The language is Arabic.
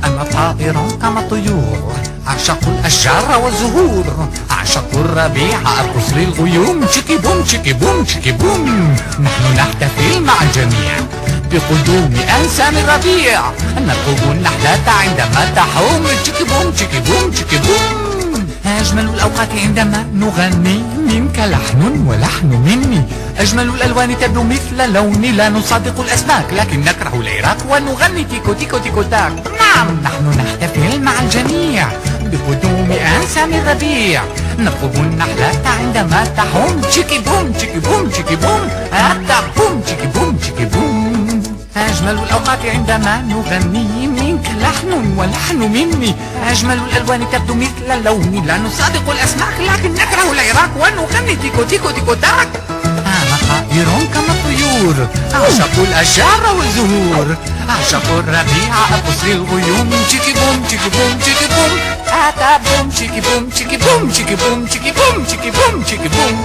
أنا طائر كما الطيور، أعشق الأشجار والزهور، أعشق الربيع أرقص للغيوم. تشيكي بوم تشيكي بوم تشيكي بوم. نحن نحتفل مع الجميع بقدوم أنسام الربيع، نرقب النحلة عندما تحوم. تشيكي بوم تشيكي بوم تشيكي بوم. أجمل الأوقات عندما نغني، منك لحن ولحن مني. أجمل الألوان تبدو مثل لوني، لا نصادق الأسماك لكن نكره العراق ونغني تيكو تيكو تيكو تاك. نعم نحن نحتفل مع الجميع بقدوم أنسام الربيع، نرقب النحلة عندما تحوم. تشيكي بوم تشيكي بوم تشيكي بوم. هذا بوم تشيكي بوم تشيكي بوم. أجمل الأوقات عندما نغني، منك لحن ولحن مني. أجمل الألوان تبدو مثل لوني، لا نصادق الأسماك لكن نكره العراق ونغني تيكو تيكو تيكو تاك. أنا طائر كما الطيور، أعشق الأشجار والزهور، أعشق الربيع أرقص للغيوم. تشيكي بوم تشيكي بوم تشيكي بوم. هذا بوم تشيكي بوم تشيكي بوم تشيكي بوم تشيكي بوم تشيكي بوم تشيكي بوم.